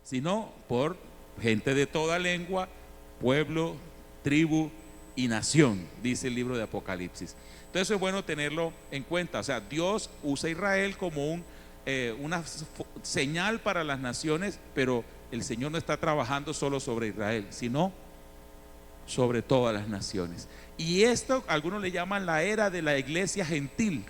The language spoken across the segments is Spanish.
sino por gente de toda lengua, pueblo, tribu y nación, dice el libro de Apocalipsis. Entonces es bueno tenerlo en cuenta. O sea, Dios usa a Israel como una señal para las naciones, pero el Señor no está trabajando solo sobre Israel, sino sobre todas las naciones. Y esto algunos le llaman la era de la iglesia gentil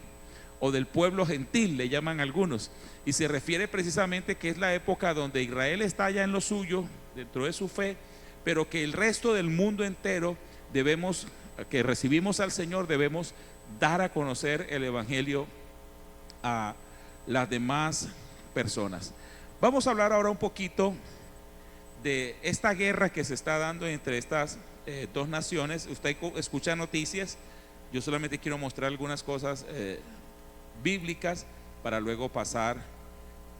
o del pueblo gentil, le llaman algunos, y se refiere precisamente que es la época donde Israel está ya en lo suyo, dentro de su fe, pero que el resto del mundo entero debemos, que recibimos al Señor, debemos dar a conocer el evangelio a las demás personas. Vamos a hablar ahora un poquito de esta guerra que se está dando entre estas dos naciones. Usted escucha noticias, yo solamente quiero mostrar algunas cosas bíblicas para luego pasar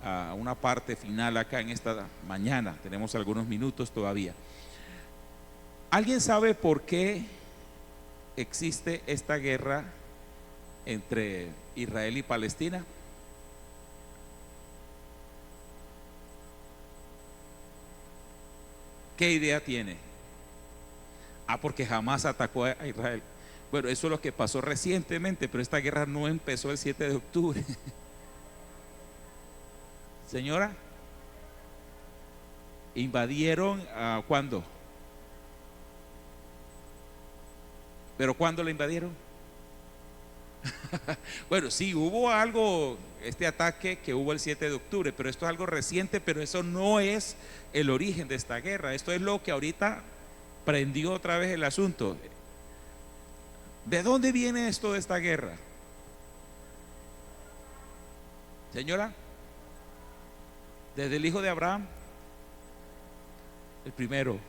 a una parte final acá en esta mañana. Tenemos algunos minutos todavía. ¿Alguien sabe por qué existe esta guerra entre Israel y Palestina? ¿Qué idea tiene? Porque jamás atacó a Israel. Bueno, eso es lo que pasó recientemente, pero esta guerra no empezó el 7 de octubre. Señora, invadieron ¿cuándo? ¿Pero cuándo la invadieron? Bueno, sí, hubo algo, este ataque que hubo el 7 de octubre, pero esto es algo reciente, pero eso no es el origen de esta guerra. Esto es lo que ahorita prendió otra vez el asunto. ¿De dónde viene esto de esta guerra? Señora, desde el hijo de Abraham, el primero.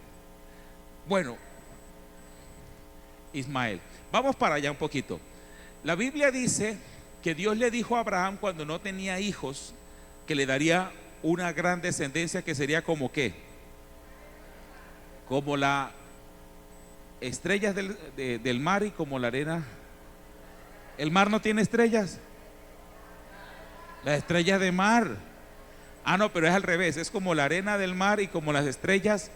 Bueno, Ismael. Vamos para allá un poquito. La Biblia dice que Dios le dijo a Abraham cuando no tenía hijos que le daría una gran descendencia que sería como ¿qué? Como las estrellas del mar y como la arena. ¿El mar no tiene estrellas? Las estrellas de mar. No, pero es al revés, es como la arena del mar y como las estrellas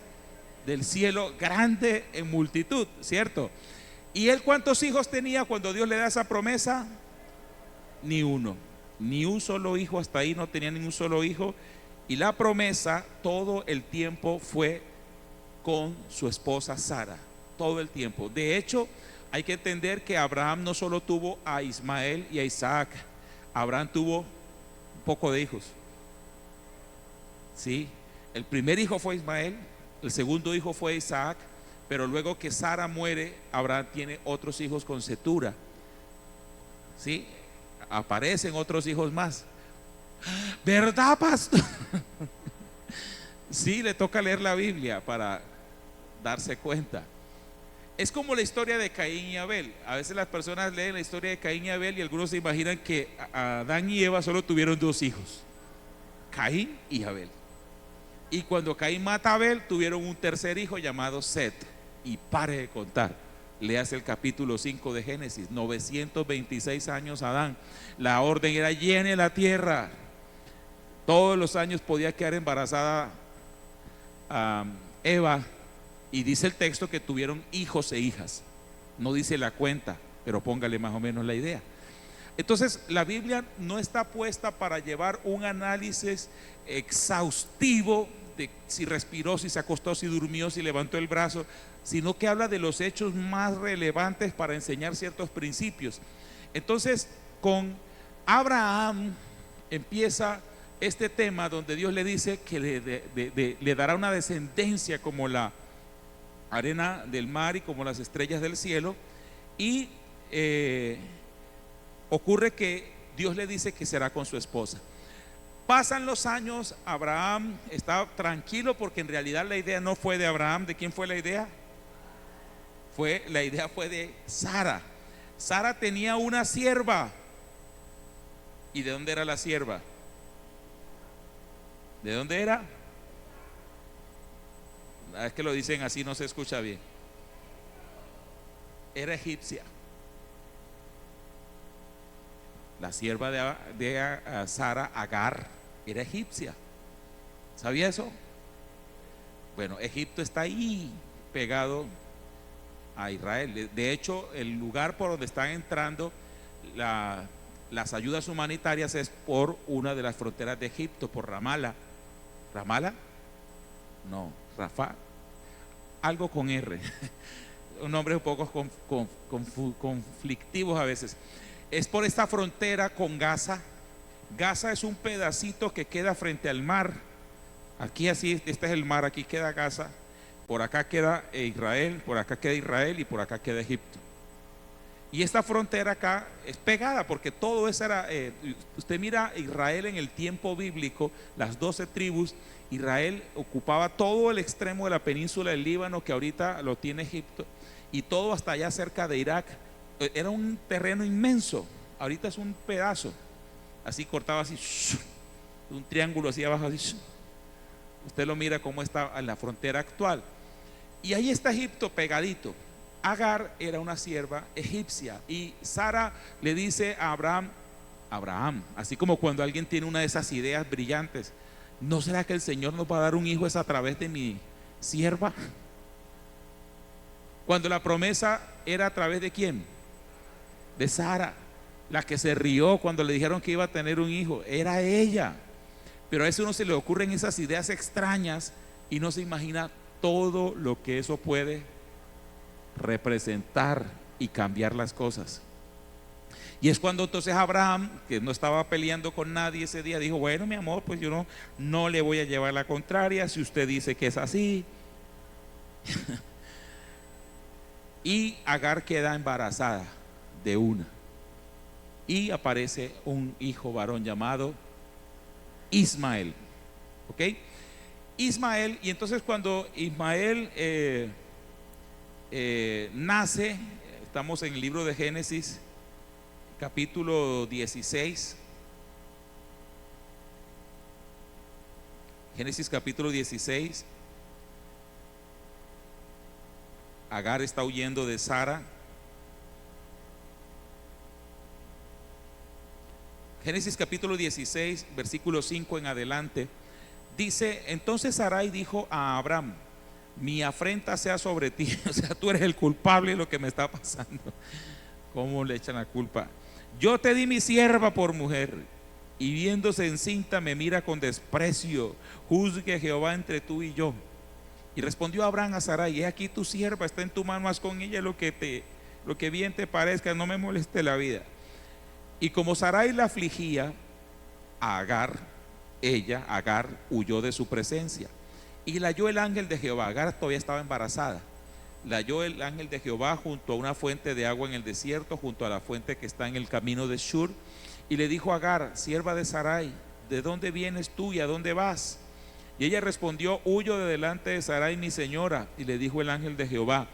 del cielo, grande en multitud, ¿cierto? ¿Y él cuántos hijos tenía cuando Dios le da esa promesa? Ni uno, ni un solo hijo, hasta ahí no tenía ni un solo hijo. Y la promesa todo el tiempo fue con su esposa Sara, todo el tiempo. De hecho, hay que entender que Abraham no solo tuvo a Ismael y a Isaac, Abraham tuvo un poco de hijos. Sí, el primer hijo fue Ismael, el segundo hijo fue Isaac, pero luego que Sara muere, Abraham tiene otros hijos con Cetura. Sí, aparecen otros hijos más. ¿Verdad, pastor? Sí, le toca leer la Biblia para darse cuenta. Es como la historia de Caín y Abel. A veces las personas leen la historia de Caín y Abel y algunos se imaginan que Adán y Eva solo tuvieron dos hijos, Caín y Abel. Y cuando Caín mata a Abel, tuvieron un tercer hijo llamado Set. Y pare de contar, leas el capítulo 5 de Génesis. 926 años Adán. La orden era llene la tierra. Todos los años podía quedar embarazada Eva. Y dice el texto que tuvieron hijos e hijas. No dice la cuenta, pero póngale más o menos la idea. Entonces la Biblia no está puesta para llevar un análisis exhaustivo de si respiró, si se acostó, si durmió, si levantó el brazo, sino que habla de los hechos más relevantes para enseñar ciertos principios. Entonces con Abraham empieza este tema donde Dios le dice que le dará una descendencia como la arena del mar y como las estrellas del cielo. Y ocurre que Dios le dice que será con su esposa. Pasan los años, Abraham está tranquilo porque en realidad la idea no fue de Abraham. ¿De quién fue la idea? La idea fue de Sara. Sara tenía una sierva. ¿Y de dónde era la sierva? ¿De dónde era? Es que lo dicen así, no se escucha bien. Era egipcia. La sierva de Sara, Agar, era egipcia. ¿Sabía eso? Bueno, Egipto está ahí pegado a Israel. De hecho, el lugar por donde están entrando las ayudas humanitarias es por una de las fronteras de Egipto, por Ramala. ¿Ramala? No, Rafah, algo con R. Nombres un poco conflictivos a veces. Es por esta frontera con Gaza. Gaza es un pedacito que queda frente al mar. Aquí así, este es el mar, aquí queda Gaza. Por acá queda Israel, por acá queda Israel y por acá queda Egipto. Y esta frontera acá es pegada porque todo eso era, usted mira Israel en el tiempo bíblico, las 12 tribus, Israel ocupaba todo el extremo de la península del Líbano que ahorita lo tiene Egipto y todo hasta allá cerca de Irak. Era un terreno inmenso, ahorita es un pedazo, así cortado así, un triángulo así abajo así. Usted lo mira cómo está en la frontera actual. Y ahí está Egipto pegadito. Agar era una sierva egipcia y Sara le dice a Abraham, así como cuando alguien tiene una de esas ideas brillantes, ¿no será que el Señor nos va a dar un hijo es a través de mi sierva? Cuando la promesa era a través de ¿quién? De Sara, la que se rió cuando le dijeron que iba a tener un hijo, era ella. Pero a eso uno se le ocurren esas ideas extrañas y no se imagina todo lo que eso puede representar y cambiar las cosas. Y es cuando entonces Abraham, que no estaba peleando con nadie ese día, dijo, bueno, mi amor, pues yo no le voy a llevar la contraria si usted dice que es así. Y Agar queda embarazada de una. Y aparece un hijo varón llamado Ismael. ¿Ok? Ismael, y entonces cuando Ismael nace, estamos en el libro de Génesis, capítulo 16. Génesis capítulo 16. Agar está huyendo de Sara. Génesis capítulo 16, versículo 5 en adelante. Dice, entonces Sarai dijo a Abraham, mi afrenta sea sobre ti, o sea, tú eres el culpable de lo que me está pasando. ¿Cómo le echan la culpa? Yo te di mi sierva por mujer, y viéndose encinta me mira con desprecio. Juzgue Jehová entre tú y yo. Y respondió Abraham a Sarai, he aquí tu sierva, está en tu mano, haz con ella lo que bien te parezca, no me moleste la vida. Y como Sarai la afligía a Agar, Agar huyó de su presencia. Y la halló el ángel de Jehová. Agar todavía estaba embarazada. La halló el ángel de Jehová junto a una fuente de agua en el desierto, junto a la fuente que está en el camino de Shur. Y le dijo a Agar, sierva de Sarai, ¿de dónde vienes tú y a dónde vas? Y ella respondió, huyo de delante de Sarai mi señora. Y le dijo el ángel de Jehová,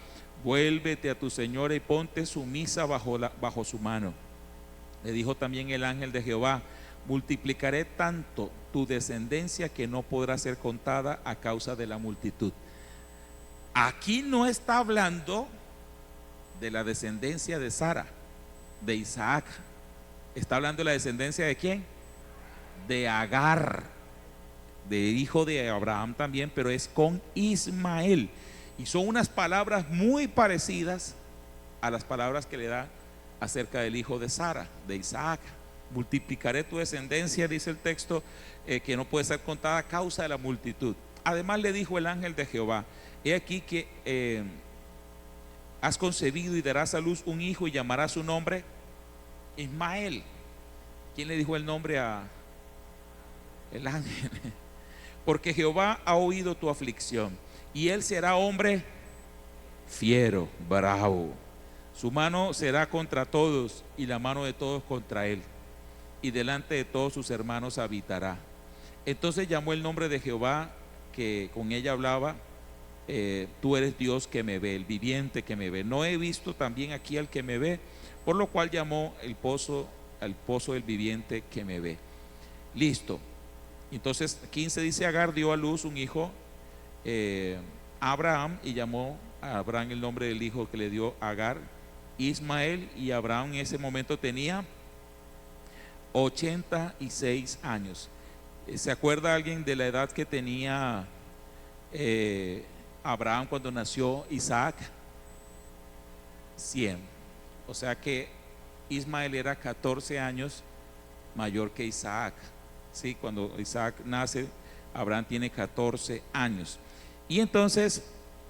vuélvete a tu señora y ponte sumisa bajo su mano. Le dijo también el ángel de Jehová, multiplicaré tanto tu descendencia que no podrá ser contada a causa de la multitud. Aquí no está hablando de la descendencia de Sara, de Isaac. Está hablando de la descendencia de ¿quién? De Agar, de hijo de Abraham también, pero es con Ismael. Y son unas palabras muy parecidas a las palabras que le da acerca del hijo de Sara, de Isaac. Multiplicaré tu descendencia, dice el texto, que no puede ser contada a causa de la multitud. Además le dijo el ángel de Jehová, he aquí que has concebido y darás a luz un hijo y llamarás su nombre Ismael. ¿Quién le dijo el nombre a el ángel? Porque Jehová ha oído tu aflicción y él será hombre fiero, bravo. Su mano será contra todos y la mano de todos contra él, y delante de todos sus hermanos habitará. Entonces llamó el nombre de Jehová que con ella hablaba, tú eres Dios que me ve, el viviente que me ve. No he visto también aquí al que me ve, por lo cual llamó el pozo al pozo del viviente que me ve. Listo. Entonces 15 dice, Agar dio a luz un hijo a Abraham, y llamó a Abraham el nombre del hijo que le dio Agar, Ismael. Y Abraham en ese momento tenía 86 años. ¿Se acuerda alguien de la edad que tenía Abraham cuando nació Isaac, 100. O sea que Ismael era 14 años mayor que Isaac. ¿Sí? Cuando Isaac nace, Abraham tiene 14 años. Y entonces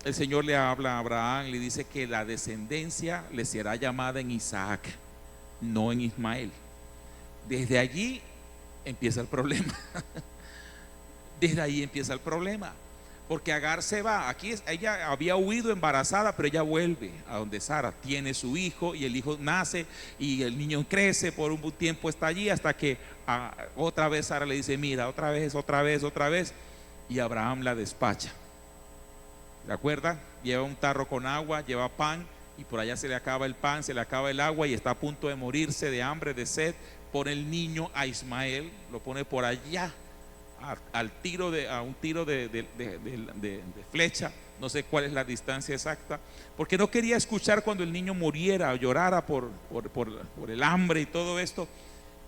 el Señor le habla a Abraham, le dice que la descendencia le será llamada en Isaac, no en Ismael. Desde allí empieza el problema. Desde ahí empieza el problema. Porque Agar se va. Ella había huido embarazada, pero ella vuelve a donde Sara tiene su hijo, y el hijo nace y el niño crece, por un tiempo está allí, hasta que otra vez Sara le dice: mira, otra vez, y Abraham la despacha. ¿De acuerdo? Lleva un tarro con agua, lleva pan, y por allá se le acaba el pan, se le acaba el agua, y está a punto de morirse de hambre, de sed. Pone el niño a Ismael, lo pone por allá, a un tiro de flecha. No sé cuál es la distancia exacta, porque no quería escuchar cuando el niño muriera o llorara por el hambre y todo esto.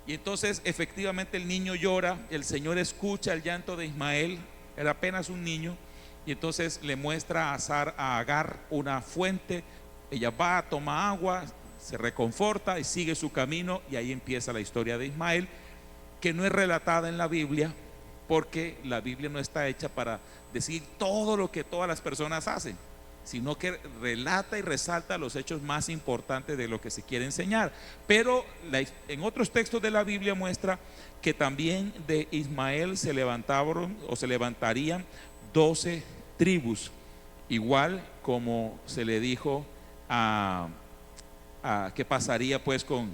Y entonces efectivamente el niño llora, el Señor escucha el llanto de Ismael, era apenas un niño, y entonces le muestra a Agar una fuente. Ella va, toma agua, se reconforta y sigue su camino, y ahí empieza la historia de Ismael, que no es relatada en la Biblia, porque la Biblia no está hecha para decir todo lo que todas las personas hacen, sino que relata y resalta los hechos más importantes de lo que se quiere enseñar. Pero en otros textos de la Biblia muestra que también de Ismael se levantarían 12 tribus, igual como se le dijo qué pasaría pues con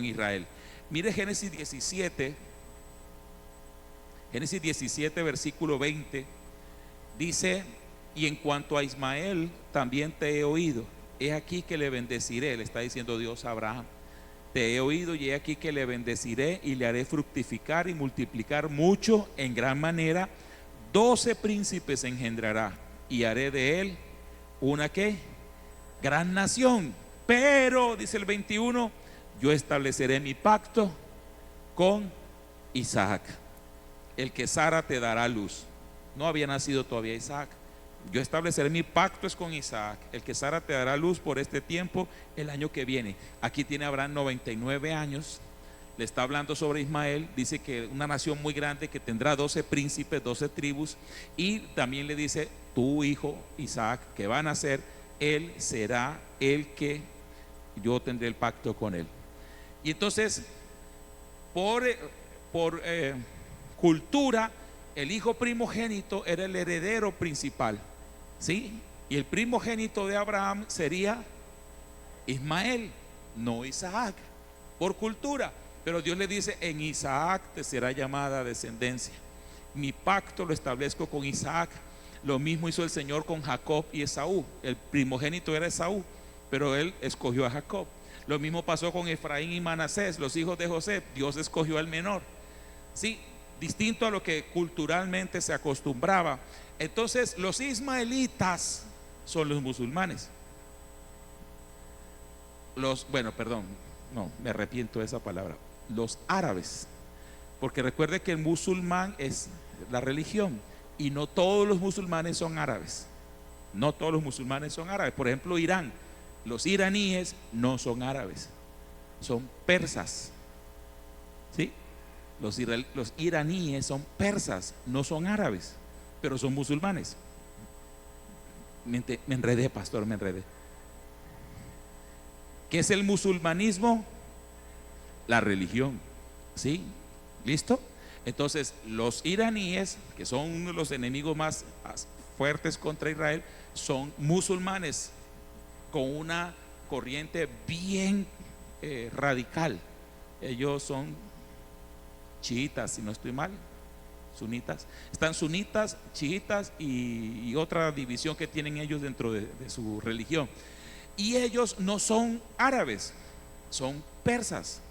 Israel. Mire Génesis 17, versículo 20, dice: y en cuanto a Ismael, también te he oído, he aquí que le bendeciré. Le está diciendo Dios a Abraham: te he oído, y he aquí que le bendeciré, y le haré fructificar y multiplicar mucho en gran manera. 12 príncipes engendrará, y haré de él una ¿qué? Gran nación. Pero, dice el 21, yo estableceré mi pacto con Isaac, el que Sara te dará luz. No había nacido todavía Isaac. Yo estableceré mi pacto es con Isaac, el que Sara te dará luz por este tiempo, el año que viene. Aquí tiene Abraham 99 años. Le está hablando sobre Ismael. Dice que una nación muy grande, que tendrá 12 príncipes, 12 tribus. Y también le dice: tu hijo Isaac, que va a nacer, él será el que yo tendré el pacto con él. Y entonces, por cultura, el hijo primogénito era el heredero principal, ¿sí? Y el primogénito de Abraham sería Ismael, no Isaac, por cultura. Pero Dios le dice: en Isaac te será llamada descendencia. Mi pacto lo establezco con Isaac. Lo mismo hizo el Señor con Jacob y Esaú. El primogénito era Esaú, pero él escogió a Jacob. Lo mismo pasó con Efraín y Manasés, los hijos de José. Dios escogió al menor, sí, distinto a lo que culturalmente se acostumbraba. Entonces los ismaelitas son los musulmanes. Me arrepiento de esa palabra. Los árabes, porque recuerde que el musulmán es la religión, y no todos los musulmanes son árabes. No todos los musulmanes son árabes. Por ejemplo, Irán, los iraníes no son árabes, son persas, ¿sí? Los iraníes son persas, no son árabes, pero son musulmanes. Me enredé, pastor, me enredé. ¿Qué es el musulmanismo? La religión, ¿sí? ¿Listo? Entonces los iraníes, que son uno de los enemigos más fuertes contra Israel, son musulmanes con una corriente bien radical. Ellos son chiitas, si no estoy mal, sunitas. Están sunitas, chiitas y otra división que tienen ellos dentro de su religión. Y ellos no son árabes, son persas.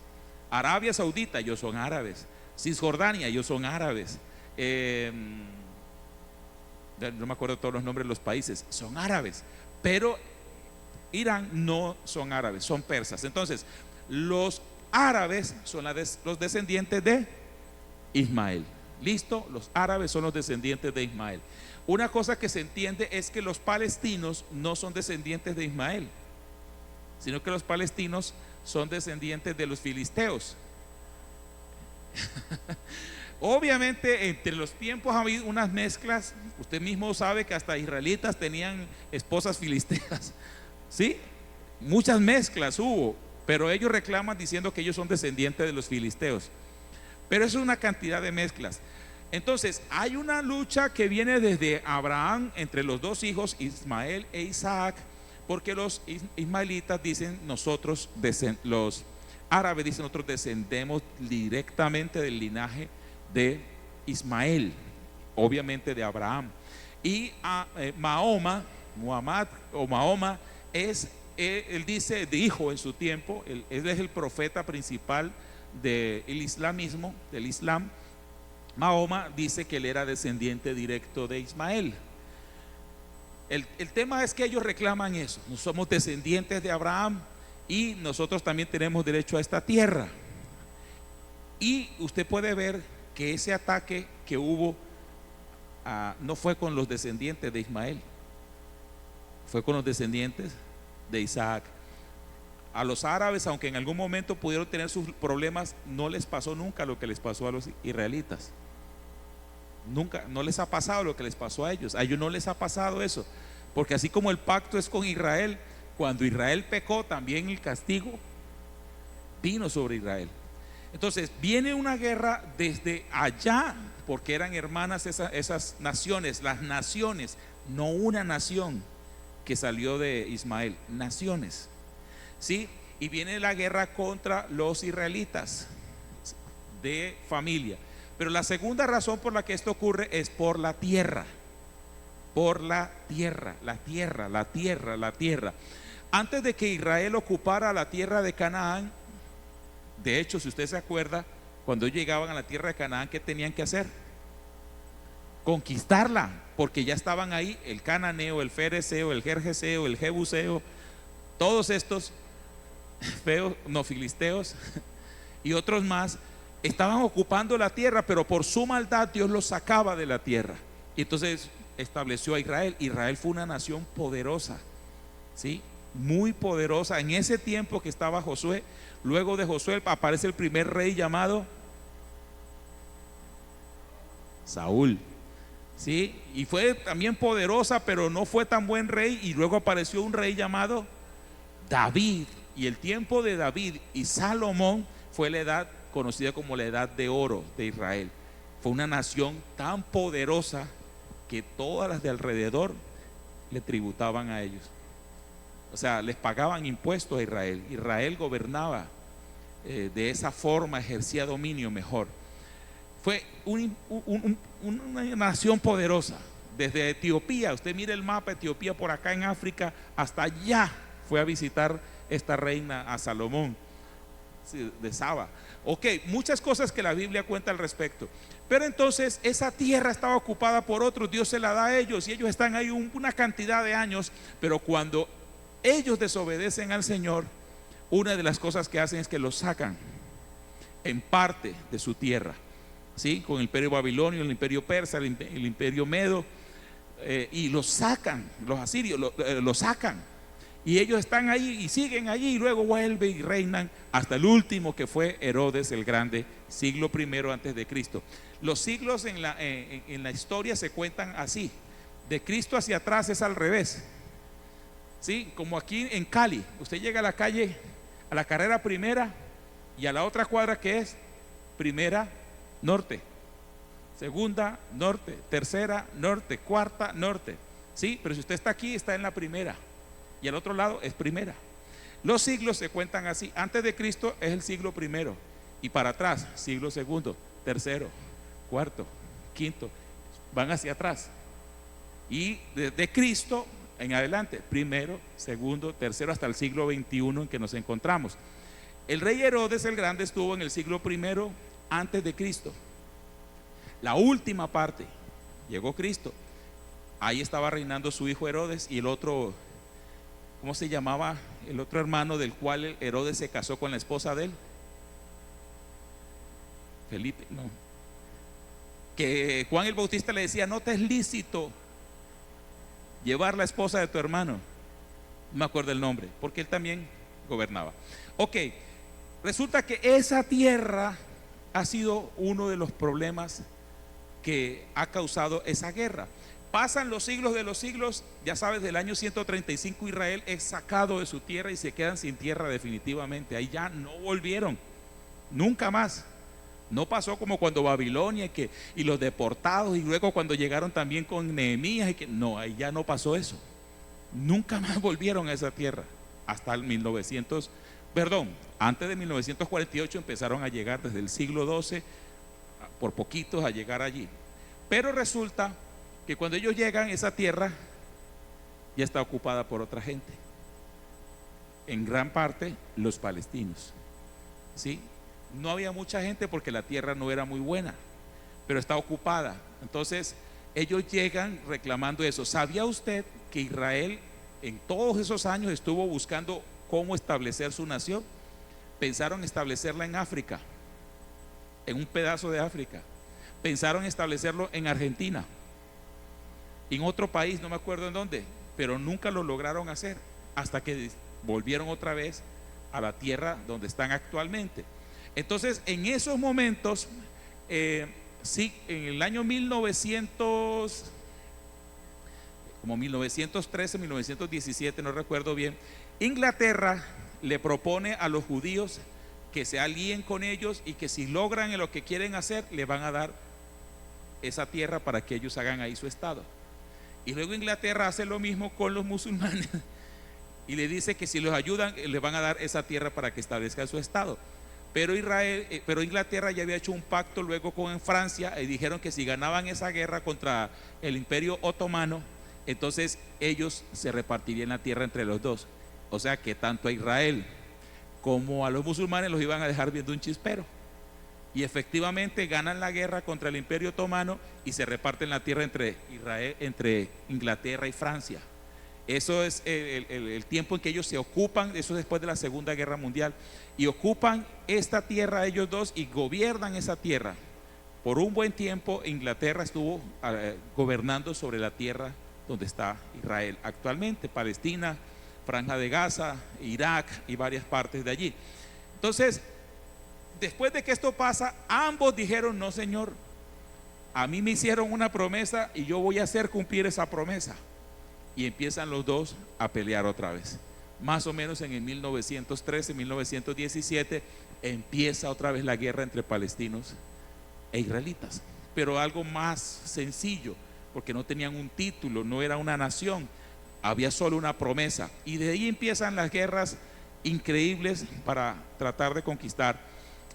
Arabia Saudita, ellos son árabes. Cisjordania, ellos son árabes. No me acuerdo todos los nombres de los países, son árabes. Pero Irán no son árabes, son persas. Entonces, los árabes son los descendientes de Ismael. Listo, los árabes son los descendientes de Ismael. Una cosa que se entiende es que los palestinos no son descendientes de Ismael, sino que los palestinos son descendientes de los filisteos. Obviamente entre los tiempos ha habido unas mezclas. Usted mismo sabe que hasta israelitas tenían esposas filisteas, ¿sí? Muchas mezclas hubo, pero ellos reclaman diciendo que ellos son descendientes de los filisteos. Pero eso es una cantidad de mezclas. Entonces hay una lucha que viene desde Abraham entre los dos hijos, Ismael e Isaac, porque los ismaelitas dicen nosotros, los árabes dicen nosotros descendemos directamente del linaje de Ismael, obviamente de Abraham. Y Mahoma es, él dice, dijo en su tiempo, él es el profeta principal del islamismo, del Islam. Mahoma dice que él era descendiente directo de Ismael. El tema es que ellos reclaman eso: no somos descendientes de Abraham y nosotros también tenemos derecho a esta tierra. Y usted puede ver que ese ataque que hubo no fue con los descendientes de Ismael, fue con los descendientes de Isaac. A los árabes, aunque en algún momento pudieron tener sus problemas, no les pasó nunca lo que les pasó a los israelitas. Nunca, no les ha pasado lo que les pasó a ellos no les ha pasado eso, porque así como el pacto es con Israel, cuando Israel pecó, también el castigo vino sobre Israel. Entonces viene una guerra desde allá, porque eran hermanas esas naciones, las naciones, no una nación que salió de Ismael, naciones, ¿sí? Y viene la guerra contra los israelitas de familia. Pero la segunda razón por la que esto ocurre es por la tierra. Por la tierra, la tierra, la tierra, la tierra. Antes de que Israel ocupara la tierra de Canaán, de hecho, si usted se acuerda, cuando llegaban a la tierra de Canaán, ¿qué tenían que hacer? Conquistarla, porque ya estaban ahí el cananeo, el fereceo, el gergeseo, el jebuseo, todos estos feos, no, filisteos y otros más estaban ocupando la tierra, pero por su maldad Dios los sacaba de la tierra. Y entonces estableció a Israel. Israel fue una nación poderosa, ¿sí? Muy poderosa. En ese tiempo que estaba Josué, luego de Josué aparece el primer rey llamado Saúl, ¿sí? Y fue también poderosa, pero no fue tan buen rey. Y luego apareció un rey llamado David. Y el tiempo de David y Salomón fue la edad conocida como la edad de oro de Israel. Fue una nación tan poderosa que todas las de alrededor le tributaban a ellos. O sea, les pagaban impuestos a Israel. Israel gobernaba de esa forma, ejercía dominio mejor. Fue una nación poderosa. Desde Etiopía, usted mire el mapa, Etiopía por acá en África, hasta allá fue a visitar esta reina a Salomón de Saba. Ok, muchas cosas que la Biblia cuenta al respecto. Pero entonces esa tierra estaba ocupada por otros, Dios se la da a ellos y ellos están ahí una cantidad de años. Pero cuando ellos desobedecen al Señor, una de las cosas que hacen es que los sacan en parte de su tierra, ¿sí? Con el imperio babilonio, el imperio persa, el imperio medo, y los sacan, los asirios los sacan. Y ellos están ahí y siguen allí y luego vuelven y reinan hasta el último, que fue Herodes el Grande, siglo I antes de Cristo. Los siglos en la historia se cuentan así: de Cristo hacia atrás es al revés, ¿sí? Como aquí en Cali, usted llega a la calle, a la carrera primera, y a la otra cuadra que es primera norte, segunda norte, tercera norte, cuarta norte, ¿sí? Pero si usted está aquí, está en la primera, y al otro lado es primera. Los siglos se cuentan así: antes de Cristo es el siglo I, y para atrás siglo II, tercero, cuarto, quinto, van hacia atrás. Y desde Cristo en adelante, primero, segundo, tercero, hasta el siglo XXI en que nos encontramos. El rey Herodes el Grande estuvo en el siglo I antes de Cristo. La última parte, llegó Cristo. Ahí estaba reinando su hijo Herodes y el otro, ¿cómo se llamaba? El otro hermano del cual Herodes se casó con la esposa de él. Felipe, no. que Juan el Bautista le decía: no te es lícito llevar la esposa de tu hermano. No me acuerdo el nombre, porque él también gobernaba. Ok, resulta que esa tierra ha sido uno de los problemas que ha causado esa guerra. Pasan los siglos de los siglos, ya sabes, del año 135 Israel es sacado de su tierra y se quedan sin tierra definitivamente. Ahí ya no volvieron, nunca más. No pasó como cuando Babilonia y los deportados, y luego cuando llegaron también con Nehemías, no, ahí ya no pasó eso. Nunca más volvieron a esa tierra hasta el 1900, perdón, antes de 1948 empezaron a llegar desde el siglo XII, por poquitos, a llegar allí. Pero resulta que cuando ellos llegan, esa tierra ya está ocupada por otra gente, en gran parte los palestinos, ¿sí? No había mucha gente porque la tierra no era muy buena, pero está ocupada. Entonces ellos llegan reclamando eso. ¿Sabía usted que Israel en todos esos años estuvo buscando cómo establecer su nación? Pensaron establecerla en África, en un pedazo de África. Pensaron establecerlo en Argentina, en otro país, no me acuerdo en dónde, pero nunca lo lograron hacer hasta que volvieron otra vez a la tierra donde están actualmente. Entonces, en esos momentos, sí, en el año 1913, 1917, no recuerdo bien, Inglaterra le propone a los judíos que se alíen con ellos y que si logran lo que quieren hacer, le van a dar esa tierra para que ellos hagan ahí su estado. Y luego Inglaterra hace lo mismo con los musulmanes y le dice que si los ayudan, le van a dar esa tierra para que establezcan su estado. Pero Inglaterra ya había hecho un pacto luego con Francia y dijeron que si ganaban esa guerra contra el Imperio Otomano, entonces ellos se repartirían la tierra entre los dos. O sea que tanto a Israel como a los musulmanes los iban a dejar viendo un chispero. Y efectivamente ganan la guerra contra el Imperio Otomano y se reparten la tierra entre Israel, entre Inglaterra y Francia. Eso es el tiempo en que ellos se ocupan, eso es después de la Segunda Guerra Mundial, y ocupan esta tierra ellos dos y gobiernan esa tierra. Por un buen tiempo Inglaterra estuvo gobernando sobre la tierra donde está Israel actualmente, Palestina, Franja de Gaza, Irak y varias partes de allí. Entonces, después de que esto pasa, ambos dijeron: no, señor, a mí me hicieron una promesa y yo voy a hacer cumplir esa promesa. Y empiezan los dos a pelear otra vez. Más o menos en el 1913, 1917 empieza otra vez la guerra entre palestinos e israelitas, pero algo más sencillo, porque no tenían un título, no era una nación, había solo una promesa. Y de ahí empiezan las guerras increíbles para tratar de conquistar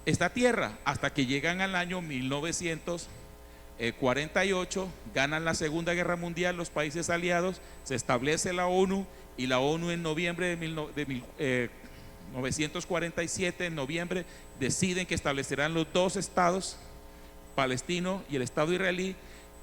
esta tierra, hasta que llegan al año 1948, ganan la Segunda Guerra Mundial los países aliados, se establece la ONU, y la ONU en noviembre de 1947, en noviembre, deciden que establecerán los dos estados, palestino y el estado israelí,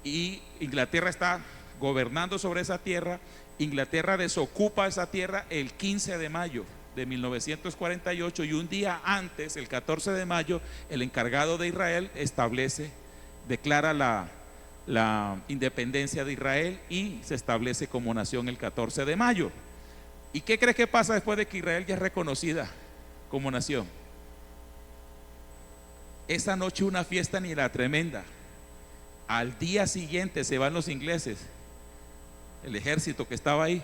y Inglaterra está gobernando sobre esa tierra. Inglaterra desocupa esa tierra el 15 de mayo de 1948, y un día antes, el 14 de mayo, el encargado de Israel declara la independencia de Israel y se establece como nación el 14 de mayo. ¿Y qué crees que pasa después de que Israel ya es reconocida como nación? Esa noche una fiesta ni la tremenda. Al día siguiente se van los ingleses, el ejército que estaba ahí,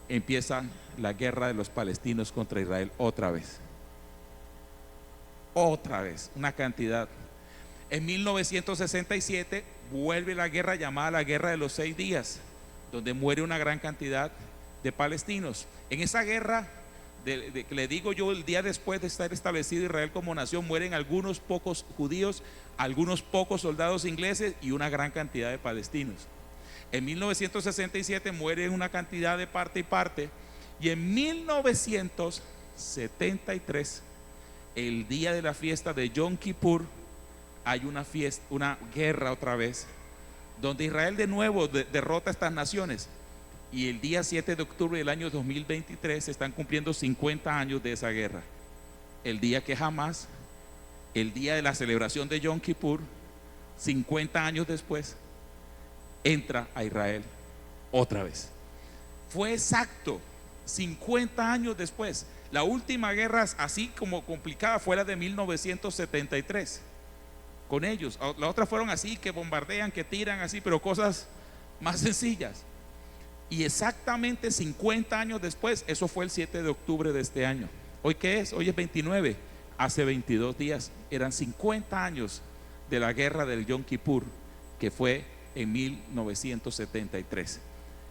empieza la guerra de los palestinos contra Israel otra vez. Otra vez, una cantidad. En 1967 vuelve la guerra llamada la Guerra de los 6 días, donde muere una gran cantidad de palestinos. En esa guerra, que le digo yo, el día después de estar establecido Israel como nación, mueren algunos pocos judíos, algunos pocos soldados ingleses y una gran cantidad de palestinos. En 1967 muere una cantidad de parte y parte, y en 1973, el día de la fiesta de Yom Kippur, hay una fiesta, una guerra otra vez, donde Israel de nuevo derrota a estas naciones. Y el día 7 de octubre del año 2023 se están cumpliendo 50 años de esa guerra. El día que jamás, el día de la celebración de Yom Kippur, 50 años después, entra a Israel otra vez. Fue exacto 50 años después. La última guerra así como complicada fue la de 1973 con ellos. Las otras fueron así, que bombardean, que tiran así, pero cosas más sencillas. Y exactamente 50 años después, eso fue el 7 de octubre de este año. ¿Hoy qué es? Hoy es 29. Hace 22 días eran 50 años de la guerra del Yom Kippur, que fue en 1973.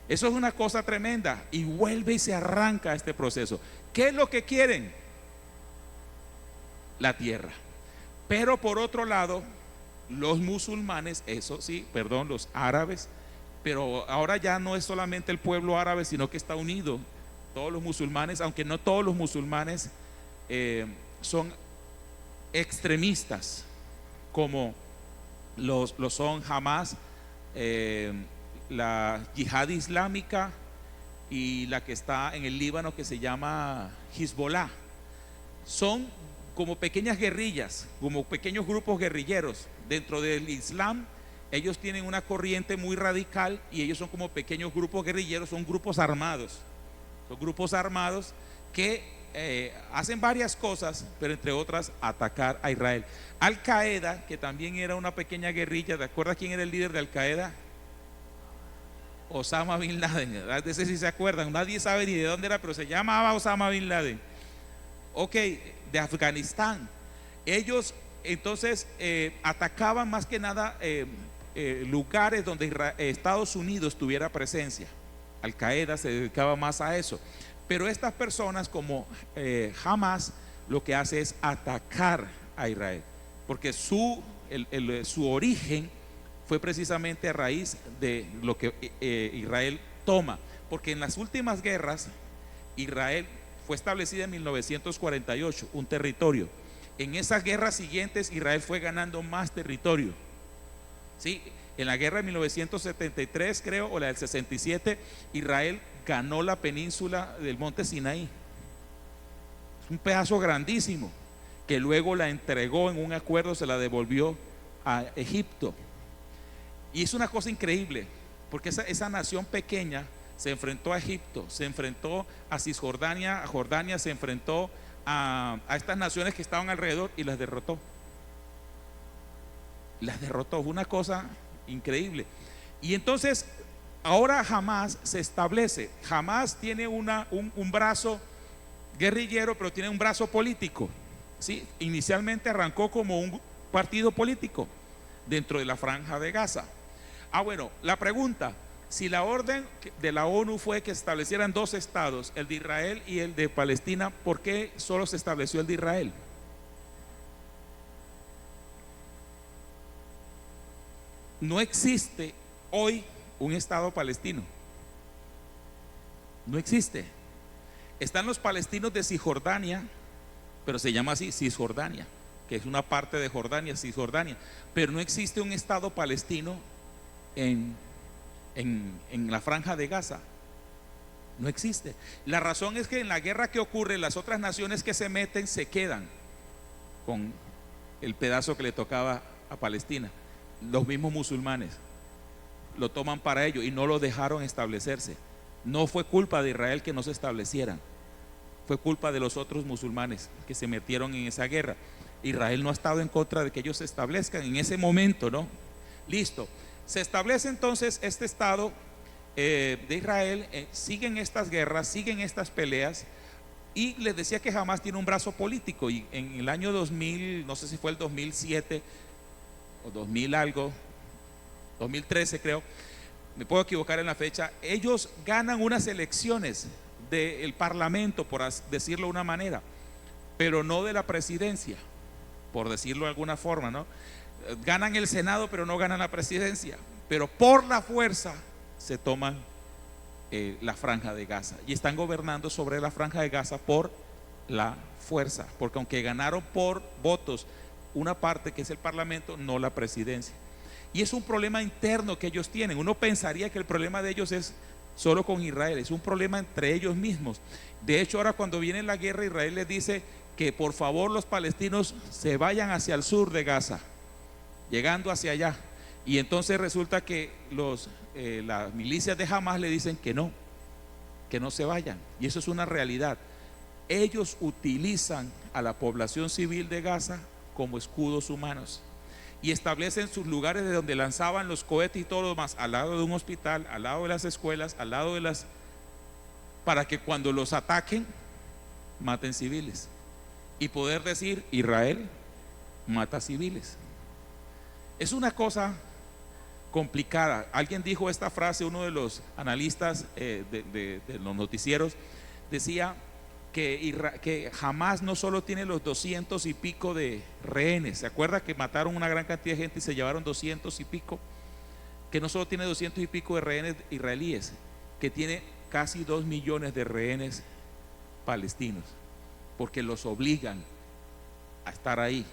Eso es una cosa tremenda, y vuelve y se arranca este proceso. ¿Qué es lo que quieren? La tierra. Pero por otro lado, los musulmanes, eso sí, perdón, los árabes, pero ahora ya no es solamente el pueblo árabe, sino que está unido todos los musulmanes, aunque no todos los musulmanes son extremistas, como los son Hamas, la Yihad Islámica y la que está en el Líbano, que se llama Hezbollah. Son como pequeñas guerrillas, como pequeños grupos guerrilleros dentro del Islam. Ellos tienen una corriente muy radical y ellos son como pequeños grupos guerrilleros, son grupos armados. Son grupos armados que hacen varias cosas, pero entre otras atacar a Israel. Al Qaeda, que también era una pequeña guerrilla, ¿te acuerdas quién era el líder de Al Qaeda? Osama Bin Laden, ¿verdad? De ese sí se acuerdan, nadie sabe ni de dónde era, pero se llamaba Osama Bin Laden. Ok, de Afganistán. Ellos entonces atacaban más que nada lugares donde Estados Unidos tuviera presencia. Al Qaeda se dedicaba más a eso. Pero estas personas como Hamas lo que hace es atacar a Israel, porque su origen fue precisamente a raíz de lo que Israel toma. Porque en las últimas guerras, Israel fue establecida en 1948, un territorio. En esas guerras siguientes, Israel fue ganando más territorio. ¿Sí? En la guerra de 1973, creo, o la del 67, Israel ganó la península del monte Sinaí. Es un pedazo grandísimo, que luego la entregó en un acuerdo, se la devolvió a Egipto. Y es una cosa increíble, porque esa nación pequeña se enfrentó a Egipto, se enfrentó a Cisjordania, a Jordania, se enfrentó a estas naciones que estaban alrededor y las derrotó. Las derrotó, fue una cosa increíble. Y entonces ahora Hamas se establece. Hamas tiene un brazo guerrillero, pero tiene un brazo político. ¿Sí? Inicialmente arrancó como un partido político dentro de la Franja de Gaza. Bueno, la pregunta: si la orden de la ONU fue que establecieran dos estados, el de Israel y el de Palestina, ¿por qué solo se estableció el de Israel? No existe hoy un estado palestino. No existe. Están los palestinos de Cisjordania, pero se llama así, Cisjordania, que es una parte de Jordania, Cisjordania. Pero no existe un estado palestino en la Franja de Gaza. No existe. La razón es que en la guerra que ocurre, las otras naciones que se meten se quedan con el pedazo que le tocaba a Palestina. Los mismos musulmanes lo toman para ellos y no lo dejaron establecerse. No fue culpa de Israel que no se establecieran, fue culpa de los otros musulmanes que se metieron en esa guerra. Israel no ha estado en contra de que ellos se establezcan en ese momento, ¿no? Listo. Se establece entonces este estado de Israel, siguen estas guerras, siguen estas peleas, y les decía que Hamas tiene un brazo político. Y en el año 2000, no sé si fue el 2007 o 2000 algo, 2013 creo, me puedo equivocar en la fecha, ellos ganan unas elecciones del parlamento, por decirlo de una manera, pero no de la presidencia, por decirlo de alguna forma, ¿no? Ganan el Senado, pero no ganan la presidencia, pero por la fuerza se toman la Franja de Gaza y están gobernando sobre la Franja de Gaza por la fuerza, porque aunque ganaron por votos una parte que es el parlamento, no la presidencia. Y es un problema interno que ellos tienen. Uno pensaría que el problema de ellos es solo con Israel, es un problema entre ellos mismos. De hecho, ahora cuando viene la guerra, Israel les dice que por favor los palestinos se vayan hacia el sur de Gaza. llegando hacia allá. Y entonces resulta que las milicias de Hamas le dicen que no se vayan. Y eso es una realidad. Ellos utilizan a la población civil de Gaza como escudos humanos y establecen sus lugares de donde lanzaban los cohetes y todo lo demás, al lado de un hospital, al lado de las escuelas, al lado de para que cuando los ataquen maten civiles y poder decir: Israel mata civiles. Es una cosa complicada. Alguien dijo esta frase, uno de los analistas de los noticieros decía que Hamas no solo tiene los 200 y pico de rehenes. ¿Se acuerda que mataron una gran cantidad de gente y se llevaron 200 y pico? Que no solo tiene 200 y pico de rehenes israelíes, que tiene casi 2 millones de rehenes palestinos, porque los obligan a estar ahí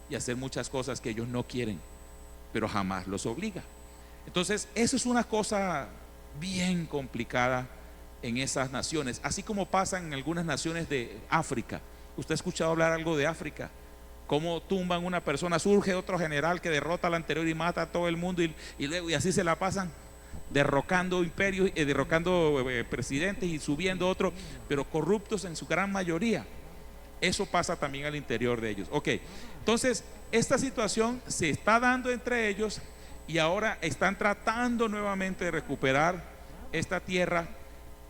y a hacer muchas cosas que ellos no quieren, pero jamás los obliga. Entonces eso es una cosa bien complicada en esas naciones, así como pasa en algunas naciones de África. ¿Usted ha escuchado hablar algo de África? Cómo tumban una persona, surge otro general que derrota al anterior y mata a todo el mundo, y luego y así se la pasan derrocando imperios, derrocando presidentes y subiendo otros, pero corruptos en su gran mayoría. Eso pasa también al interior de ellos. Ok, entonces esta situación se está dando entre ellos y ahora están tratando nuevamente de recuperar esta tierra.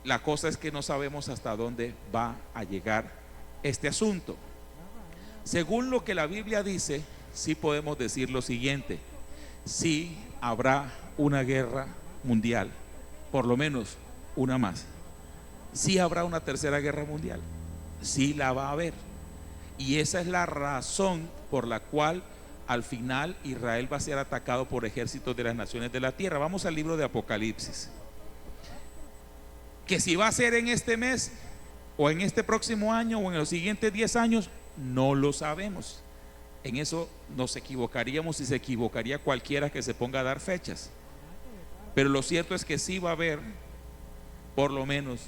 La cosa es que no sabemos hasta dónde va a llegar este asunto. Según lo que la Biblia dice, sí podemos decir lo siguiente: sí habrá una guerra mundial, por lo menos una más. Sí habrá una tercera guerra mundial, sí la va a haber. Y esa es la razón por la cual al final Israel va a ser atacado por ejércitos de las naciones de la tierra. Vamos al libro de Apocalipsis. Que si va a ser en este mes o en este próximo año o en los siguientes 10 años, no lo sabemos. En eso nos equivocaríamos y se equivocaría cualquiera que se ponga a dar fechas. Pero lo cierto es que sí va a haber por lo menos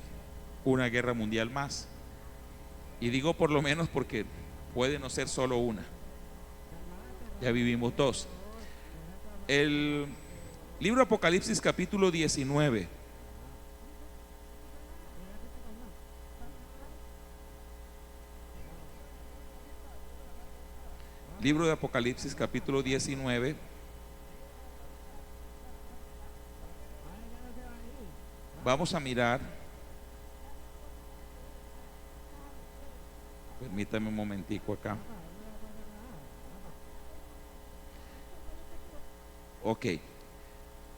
una guerra mundial más. Y digo por lo menos porque puede no ser solo una. Ya vivimos dos. El libro de Apocalipsis capítulo 19. Libro de Apocalipsis capítulo 19. Vamos a mirar. Permítame un momentico acá. Ok.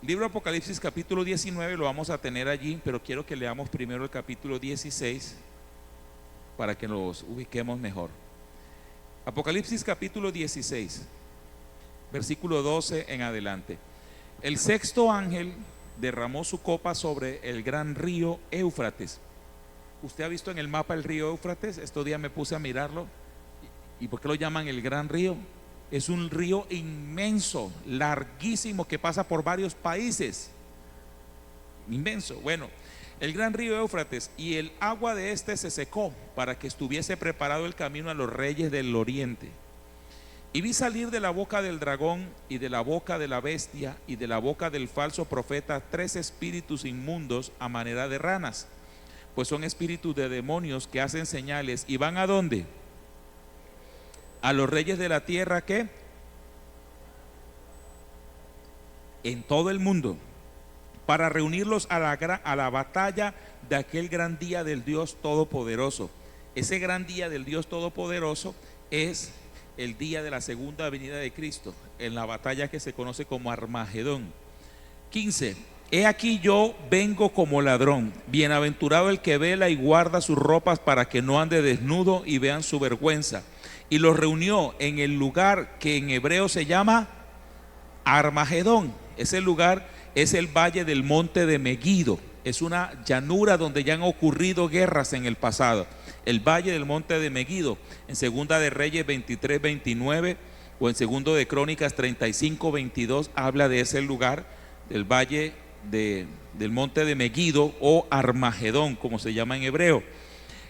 Libro de Apocalipsis capítulo 19 lo vamos a tener allí, pero quiero que leamos primero el capítulo 16 para que nos ubiquemos mejor. Apocalipsis capítulo 16, versículo 12 en adelante. El sexto ángel derramó su copa sobre el gran río Éufrates. ¿Usted ha visto en el mapa el río Éufrates? Estos días me puse a mirarlo. ¿Y por qué lo llaman el gran río? Es un río inmenso, larguísimo, que pasa por varios países. Inmenso. Bueno, el gran río Éufrates, y el agua de este se secó para que estuviese preparado el camino a los reyes del oriente. Y vi salir de la boca del dragón y de la boca de la bestia y de la boca del falso profeta 3 espíritus inmundos a manera de ranas, pues son espíritus de demonios que hacen señales. ¿Y van a dónde? A los reyes de la tierra, ¿qué? En todo el mundo, para reunirlos a la batalla de aquel gran día del Dios Todopoderoso. Ese gran día del Dios Todopoderoso es el día de la segunda venida de Cristo, en la batalla que se conoce como Armagedón. 15. He aquí yo vengo como ladrón. Bienaventurado el que vela y guarda sus ropas para que no ande desnudo y vean su vergüenza. Y los reunió en el lugar que en hebreo se llama Armagedón. Ese lugar es el valle del monte de Meguido. Es una llanura donde ya han ocurrido guerras en el pasado. El valle del monte de Meguido, en Segunda de Reyes 23-29 o en Segundo de Crónicas 35-22 habla de ese lugar, del valle del monte de Meguido o Armagedón, como se llama en hebreo.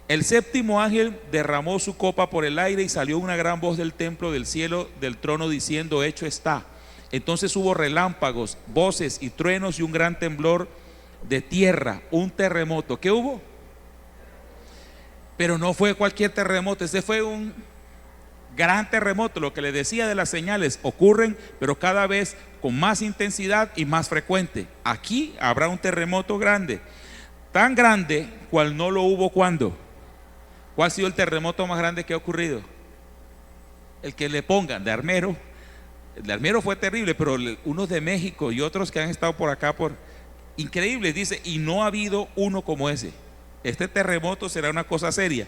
El séptimo ángel derramó su copa por el aire y salió una gran voz del templo del cielo del trono diciendo: hecho está. Entonces hubo relámpagos, voces y truenos y un gran temblor de tierra, un terremoto. ¿Qué hubo? Pero no fue cualquier terremoto, ese fue un gran terremoto. Lo que les decía de las señales ocurren, pero cada vez con más intensidad y más frecuente. Aquí habrá un terremoto grande, tan grande cual no lo hubo cuando. ¿Cuál ha sido el terremoto más grande que ha ocurrido? El que le pongan de Armero. El de Armero fue terrible, pero unos de México y otros que han estado por acá, increíbles, dice, y no ha habido uno como ese. Este terremoto será una cosa seria.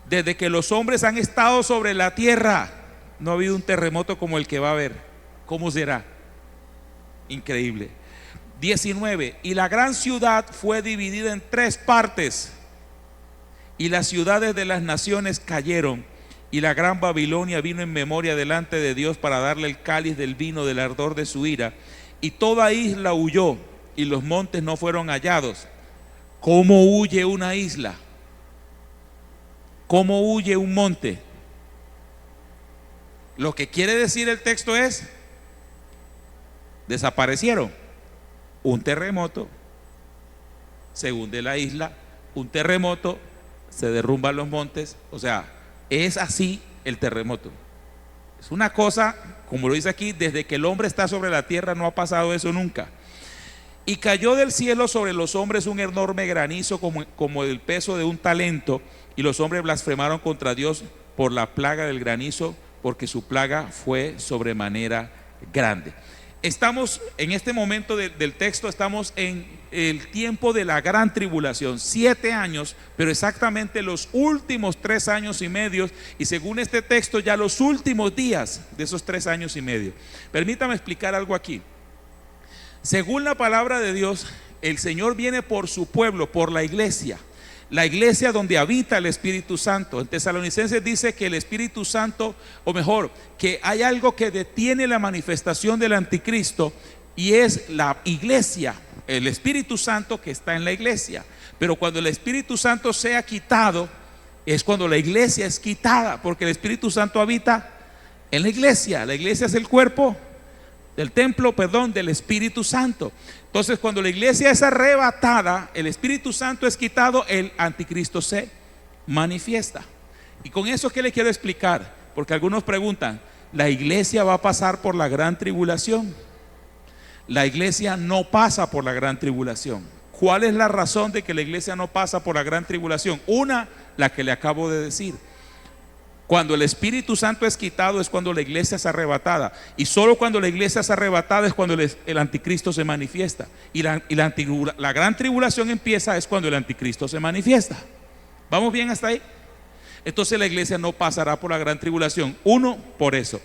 Desde que los hombres han estado sobre la tierra, no ha habido un terremoto como el que va a haber. ¿Cómo será? Increíble. 19. Y la gran ciudad fue dividida en 3 partes, y las ciudades de las naciones cayeron, y la gran Babilonia vino en memoria delante de Dios para darle el cáliz del vino del ardor de su ira, y toda isla huyó, y los montes no fueron hallados. ¿Cómo huye una isla? ¿Cómo huye un monte? Lo que quiere decir el texto es: desaparecieron. Un terremoto se hunde la isla, un terremoto se derrumban los montes. O sea, es así el terremoto. Es una cosa, como lo dice aquí, desde que el hombre está sobre la tierra no ha pasado eso nunca. Y cayó del cielo sobre los hombres un enorme granizo como el peso de un talento, y los hombres blasfemaron contra Dios por la plaga del granizo, porque su plaga fue sobremanera grande. Estamos en este momento del texto, estamos en el tiempo de la gran tribulación, 7 años, pero exactamente los últimos 3 años y medio, y según este texto ya los últimos días de esos 3 años y medio. Permítame explicar algo aquí. Según la palabra de Dios, el Señor viene por su pueblo, por la iglesia donde habita el Espíritu Santo. En Tesalonicenses dice que el Espíritu Santo, o mejor, que hay algo que detiene la manifestación del anticristo, y es la iglesia, el Espíritu Santo que está en la iglesia. Pero cuando el Espíritu Santo sea quitado, es cuando la iglesia es quitada, porque el Espíritu Santo habita en la iglesia. La iglesia es el cuerpo del templo, del Espíritu Santo. Entonces, cuando la iglesia es arrebatada, el Espíritu Santo es quitado, el anticristo se manifiesta. Y con eso, ¿qué le quiero explicar? Porque algunos preguntan, ¿la iglesia va a pasar por la gran tribulación? La iglesia no pasa por la gran tribulación. ¿Cuál es la razón de que la iglesia no pasa por la gran tribulación? Una, la que le acabo de decir. Cuando el Espíritu Santo es quitado es cuando la iglesia es arrebatada, y solo cuando la iglesia es arrebatada es cuando el anticristo se manifiesta, y la gran tribulación empieza es cuando el anticristo se manifiesta. ¿Vamos bien hasta ahí? Entonces la iglesia no pasará por la gran tribulación. 1, por eso.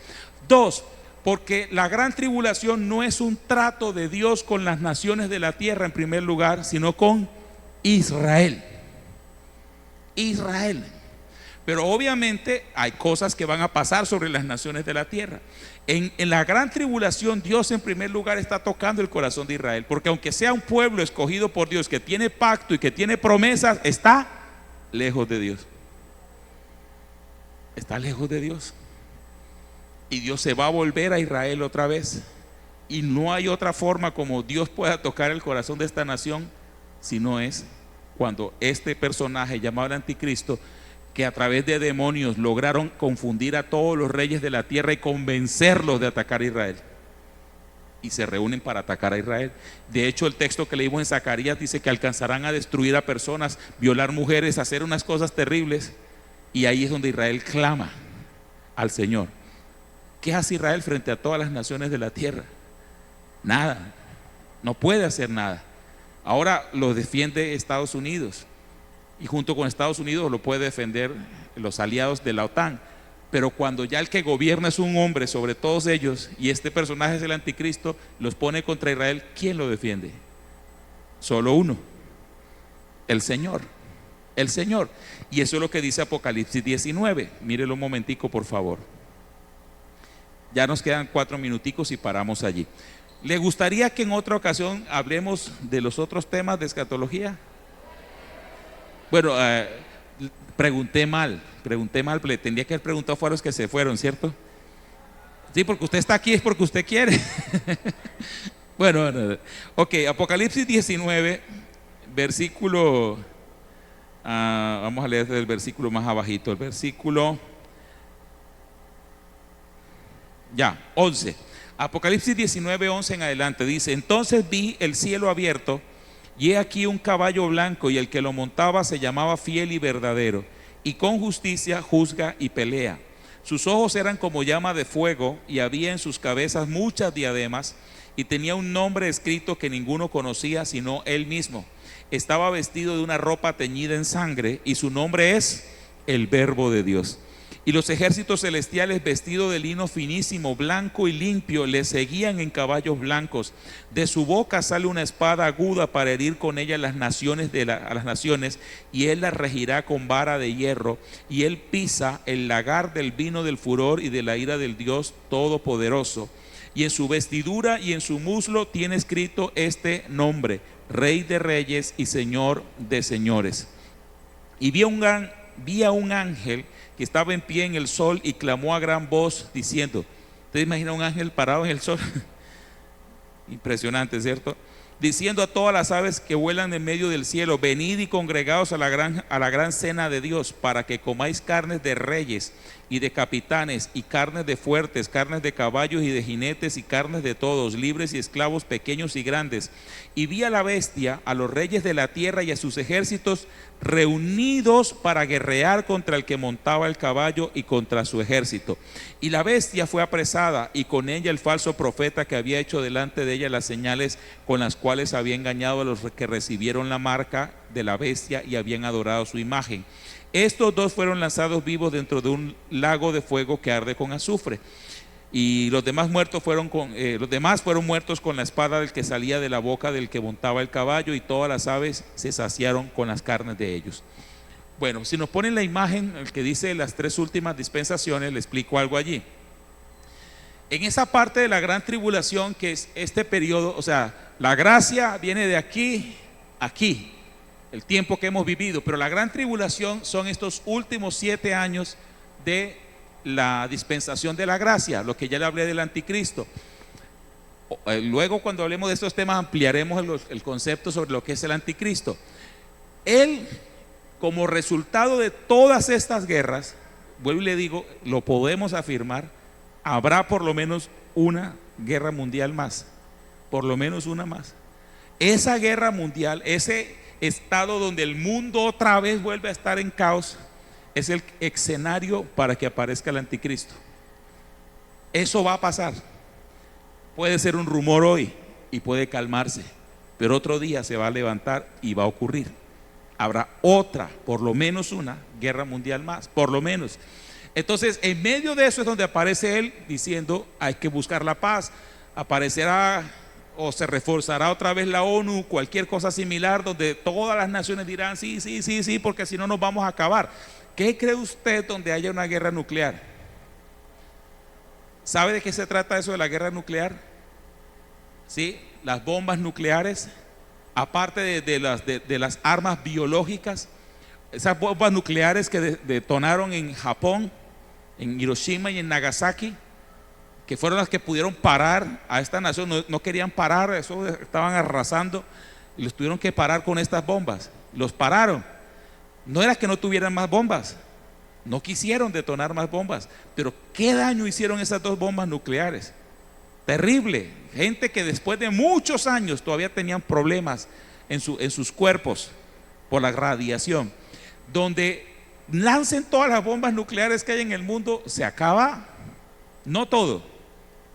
2, porque la gran tribulación no es un trato de Dios con las naciones de la tierra en primer lugar, sino con Israel. Pero obviamente hay cosas que van a pasar sobre las naciones de la tierra. En la gran tribulación, Dios en primer lugar está tocando el corazón de Israel, porque aunque sea un pueblo escogido por Dios, que tiene pacto y que tiene promesas, está lejos de Dios. Está lejos de Dios. Y Dios se va a volver a Israel otra vez. Y no hay otra forma como Dios pueda tocar el corazón de esta nación, si no es cuando este personaje llamado el anticristo, que a través de demonios lograron confundir a todos los reyes de la tierra y convencerlos de atacar a Israel, y se reúnen para atacar a Israel. De hecho, el texto que leímos en Zacarías dice que alcanzarán a destruir a personas, violar mujeres, hacer unas cosas terribles, y ahí es donde Israel clama al Señor. ¿Qué hace Israel frente a todas las naciones de la tierra? Nada, no puede hacer nada. Ahora lo defiende Estados Unidos, y junto con Estados Unidos lo puede defender los aliados de la OTAN. Pero cuando ya el que gobierna es un hombre sobre todos ellos, y este personaje es el anticristo, los pone contra Israel, ¿quién lo defiende? Solo uno: el Señor. El Señor. Y eso es lo que dice Apocalipsis 19. Mírelo un momentico, por favor. Ya nos quedan 4 minuticos y paramos allí. ¿Le gustaría que en otra ocasión hablemos de los otros temas de escatología? Bueno, pregunté mal, pero le tendría que haber preguntado a los que se fueron, ¿cierto? Sí, porque usted está aquí es porque usted quiere. Bueno, ok, Apocalipsis 19, versículo, vamos a leer el versículo más abajito, el versículo, 11. Apocalipsis 19, 11 en adelante dice: entonces vi el cielo abierto, y he aquí un caballo blanco, y el que lo montaba se llamaba Fiel y Verdadero, y con justicia juzga y pelea. Sus ojos eran como llama de fuego, y había en sus cabezas muchas diademas, y tenía un nombre escrito que ninguno conocía sino él mismo. Estaba vestido de una ropa teñida en sangre, y su nombre es el Verbo de Dios. Y los ejércitos celestiales, vestidos de lino finísimo, blanco y limpio, le seguían en caballos blancos. De su boca sale una espada aguda para herir con ella las naciones a las naciones, y él las regirá con vara de hierro. Y él pisa el lagar del vino del furor y de la ira del Dios Todopoderoso. Y en su vestidura y en su muslo tiene escrito este nombre: Rey de Reyes y Señor de Señores. Y vi a un ángel que estaba en pie en el sol y clamó a gran voz diciendo, ¿usted imagina un ángel parado en el sol? Impresionante, ¿cierto? Diciendo a todas las aves que vuelan en medio del cielo: venid y congregaos a la gran cena de Dios, para que comáis carnes de reyes y de capitanes, y carnes de fuertes, carnes de caballos y de jinetes, y carnes de todos, libres y esclavos, pequeños y grandes. Y vi a la bestia, a los reyes de la tierra y a sus ejércitos reunidos para guerrear contra el que montaba el caballo y contra su ejército. Y la bestia fue apresada, y con ella el falso profeta, que había hecho delante de ella las señales con las cuales había engañado a los que recibieron la marca de la bestia y habían adorado su imagen. Estos dos fueron lanzados vivos dentro de un lago de fuego que arde con azufre. Y los demás fueron muertos con la espada del que salía de la boca del que montaba el caballo, y todas las aves se saciaron con las carnes de ellos. Bueno, si nos ponen la imagen, el que dice las tres últimas dispensaciones, le explico algo allí. En esa parte de la gran tribulación, que es este periodo, o sea, la gracia viene de aquí a aquí, el tiempo que hemos vivido, pero la gran tribulación son estos últimos 7 años de la dispensación de la gracia, lo que ya le hablé del anticristo. Luego, cuando hablemos de estos temas, ampliaremos el concepto sobre lo que es el anticristo. Él, como resultado de todas estas guerras, vuelvo y le digo, lo podemos afirmar, habrá por lo menos una guerra mundial más, por lo menos una más. Esa guerra mundial, ese estado donde el mundo otra vez vuelve a estar en caos, es el escenario para que aparezca el anticristo. Eso va a pasar. Puede ser un rumor hoy y puede calmarse, pero otro día se va a levantar y va a ocurrir. Habrá otra, por lo menos una guerra mundial más, por lo menos. Entonces, en medio de eso es donde aparece él diciendo: hay que buscar la paz. Aparecerá o se reforzará otra vez la ONU, cualquier cosa similar, donde todas las naciones dirán sí, sí, sí, sí, porque si no nos vamos a acabar. ¿Qué cree usted donde haya una guerra nuclear? ¿Sabe de qué se trata eso de la guerra nuclear? ¿Sí? Las bombas nucleares, aparte de las armas biológicas, esas bombas nucleares que detonaron en Japón, en Hiroshima y en Nagasaki, que fueron las que pudieron parar a esta nación. No querían parar, eso estaban arrasando, y los tuvieron que parar con estas bombas. Los pararon. No era que no tuvieran más bombas, no quisieron detonar más bombas, pero ¿qué daño hicieron esas dos bombas nucleares? Terrible. Gente que después de muchos años todavía tenían problemas en sus cuerpos por la radiación. Donde lancen todas las bombas nucleares que hay en el mundo, se acaba, no todo,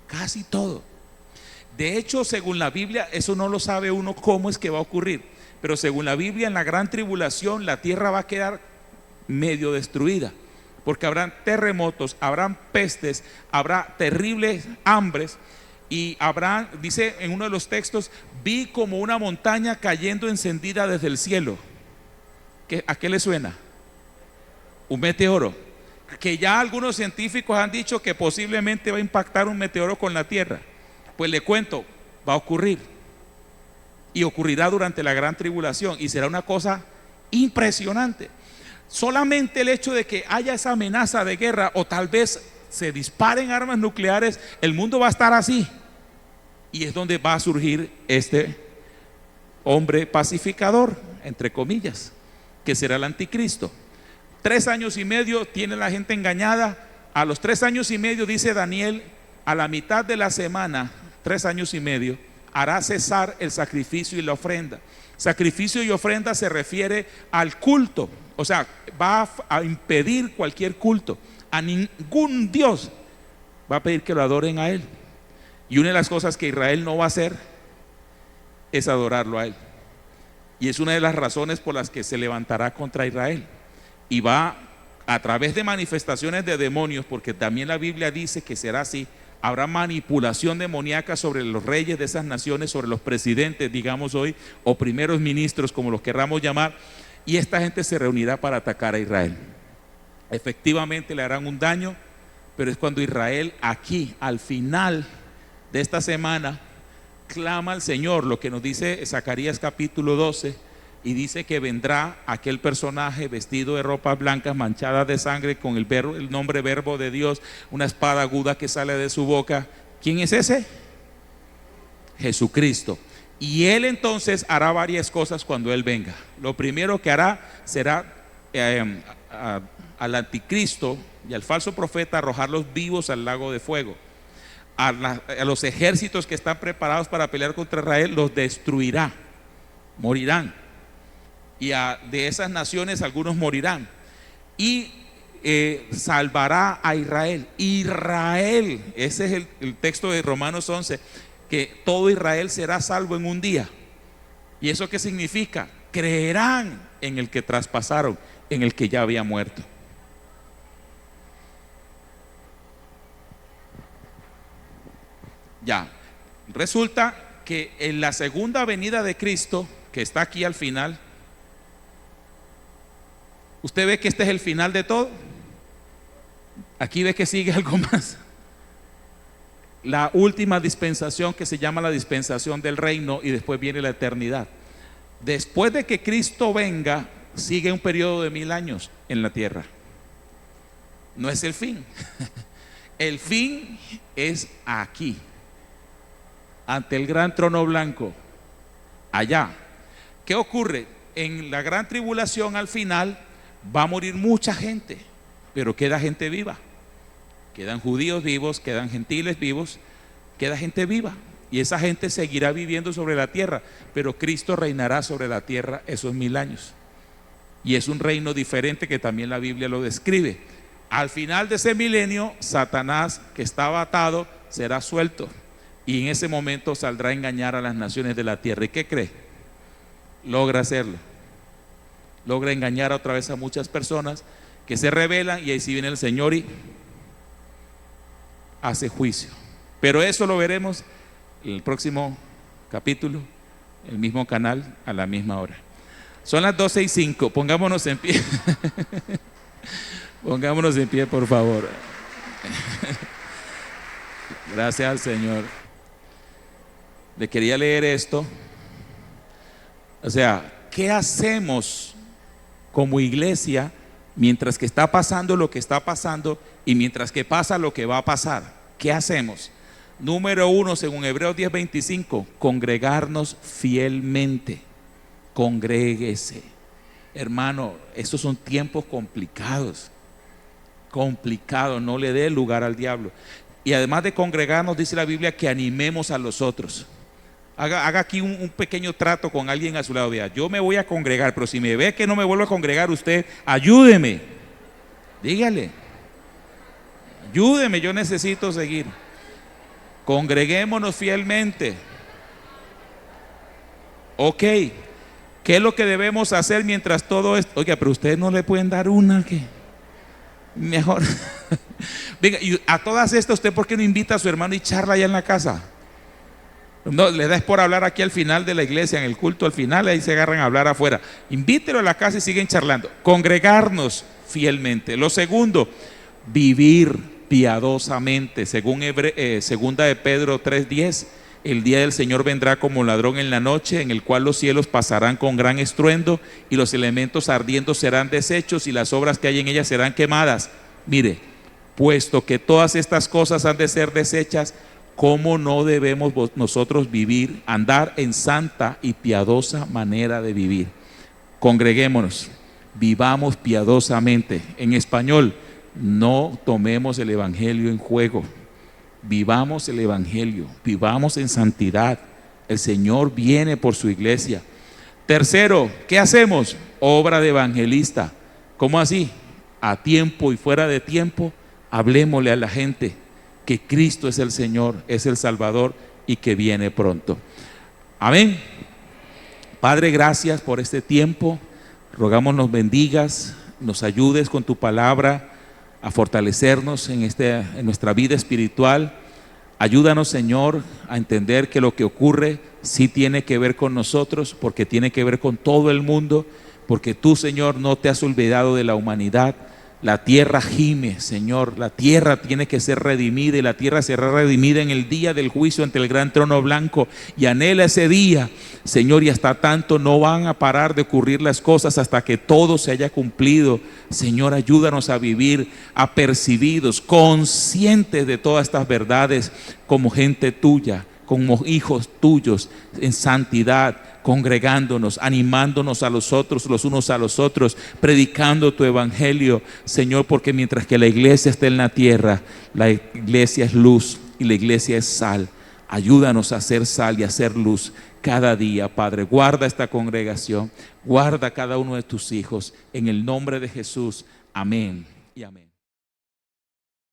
casi todo. De hecho, según la Biblia, eso no lo sabe uno cómo es que va a ocurrir, pero según la Biblia, en la gran tribulación la tierra va a quedar medio destruida, porque habrán terremotos, habrán pestes, habrá terribles hambres, y habrá, dice en uno de los textos, vi como una montaña cayendo encendida desde el cielo. ¿A qué le suena? Un meteoro, que ya algunos científicos han dicho que posiblemente va a impactar un meteoro con la tierra. Pues le cuento, va a ocurrir, y ocurrirá durante la gran tribulación, y será una cosa impresionante. Solamente el hecho de que haya esa amenaza de guerra, o tal vez se disparen armas nucleares, el mundo va a estar así. Y es donde va a surgir este hombre pacificador, entre comillas, que será el anticristo. 3 años y medio tiene la gente engañada. A los 3 años y medio, dice Daniel, a la mitad de la semana, 3 años y medio, hará cesar el sacrificio y la ofrenda. Sacrificio y ofrenda se refiere al culto, o sea, va a impedir cualquier culto. A ningún Dios va a pedir que lo adoren a Él. Y una de las cosas que Israel no va a hacer es adorarlo a Él. Y es una de las razones por las que se levantará contra Israel. Y va a través de manifestaciones de demonios, porque también la Biblia dice que será así. Habrá manipulación demoníaca sobre los reyes de esas naciones, sobre los presidentes, digamos hoy, o primeros ministros, como los querramos llamar. Y esta gente se reunirá para atacar a Israel. Efectivamente le harán un daño, pero es cuando Israel aquí, al final de esta semana, clama al Señor, lo que nos dice Zacarías capítulo 12, y dice que vendrá aquel personaje vestido de ropas blancas manchadas de sangre, con el nombre verbo de Dios, una espada aguda que sale de su boca. ¿Quién es ese? Jesucristo. Y Él entonces hará varias cosas cuando Él venga. Lo primero que hará será al anticristo y al falso profeta arrojarlos vivos al lago de fuego. A los ejércitos que están preparados para pelear contra Israel los destruirá, morirán. Y de esas naciones algunos morirán. Y salvará a Israel. Israel, ese es el texto de Romanos 11, que todo Israel será salvo en un día. ¿Y eso qué significa? Creerán en el que traspasaron, en el que ya había muerto. Ya, resulta que en la segunda venida de Cristo, que está aquí al final, usted ve que este es el final de todo. Aquí ve que sigue algo más. La última dispensación, que se llama la dispensación del reino, y después viene la eternidad. Después de que Cristo venga, sigue un periodo de 1000 años en la tierra. No es el fin. El fin es aquí, ante el gran trono blanco, allá. ¿Qué ocurre? En la gran tribulación, al final va a morir mucha gente, pero queda gente viva. Quedan judíos vivos, quedan gentiles vivos, queda gente viva. Y esa gente seguirá viviendo sobre la tierra, pero Cristo reinará sobre la tierra esos 1000 años. Y es un reino diferente que también la Biblia lo describe. Al final de ese milenio, Satanás, que estaba atado, será suelto. Y en ese momento saldrá a engañar a las naciones de la tierra. ¿Y qué cree? Logra hacerlo. Logra engañar otra vez a muchas personas que se rebelan, y ahí sí viene el Señor y hace juicio. Pero eso lo veremos en el próximo capítulo, el mismo canal, a la misma hora. Son las 12:05, pongámonos en pie. Pongámonos en pie, por favor. Gracias al Señor. Le quería leer esto. O sea, ¿qué hacemos como iglesia mientras que está pasando lo que está pasando y mientras que pasa lo que va a pasar? ¿Qué hacemos? Número 1, según Hebreos 10:25, congregarnos fielmente. Congréguese. Hermano, estos son tiempos complicados. Complicados, no le dé lugar al diablo. Y además de congregarnos, dice la Biblia que animemos a los otros. Haga aquí un pequeño trato con alguien a su lado. Vea, yo me voy a congregar, pero si me ve que no me vuelvo a congregar, usted ayúdeme. Dígale, ayúdeme, yo necesito seguir. Congreguémonos fielmente. Ok, ¿qué es lo que debemos hacer mientras todo esto? Oiga, pero ustedes no le pueden dar una que mejor. Venga, y a todas estas, ¿usted por qué no invita a su hermano y charla allá en la casa? No, le da por hablar aquí al final de la iglesia, en el culto al final, ahí se agarran a hablar afuera. Invítelo a la casa y siguen charlando. Congregarnos fielmente. Lo segundo, vivir piadosamente. Según segunda de Pedro 3:10, el día del Señor vendrá como ladrón en la noche, en el cual los cielos pasarán con gran estruendo y los elementos ardiendo serán deshechos y las obras que hay en ellas serán quemadas. Mire, puesto que todas estas cosas han de ser deshechas, ¿cómo no debemos nosotros vivir, andar en santa y piadosa manera de vivir? Congreguémonos, vivamos piadosamente. En español, no tomemos el evangelio en juego. Vivamos el evangelio, vivamos en santidad. El Señor viene por su iglesia. Tercero, ¿qué hacemos? Obra de evangelista. ¿Cómo así? A tiempo y fuera de tiempo, hablémosle a la gente que Cristo es el Señor, es el Salvador y que viene pronto. Amén. Padre, gracias por este tiempo. Rogamos nos bendigas, nos ayudes con tu palabra a fortalecernos en nuestra vida espiritual. Ayúdanos, Señor, a entender que lo que ocurre sí tiene que ver con nosotros, porque tiene que ver con todo el mundo, porque tú, Señor, no te has olvidado de la humanidad. La tierra gime, Señor, la tierra tiene que ser redimida, y la tierra será redimida en el día del juicio ante el gran trono blanco, y anhela ese día, Señor, y hasta tanto no van a parar de ocurrir las cosas hasta que todo se haya cumplido. Señor, ayúdanos a vivir apercibidos, conscientes de todas estas verdades, como gente tuya, como hijos tuyos, en santidad, congregándonos, animándonos a los otros, los unos a los otros, predicando tu evangelio, Señor, porque mientras que la iglesia está en la tierra, la iglesia es luz y la iglesia es sal. Ayúdanos a ser sal y a ser luz cada día, Padre. Guarda esta congregación, guarda a cada uno de tus hijos, en el nombre de Jesús. Amén y amén.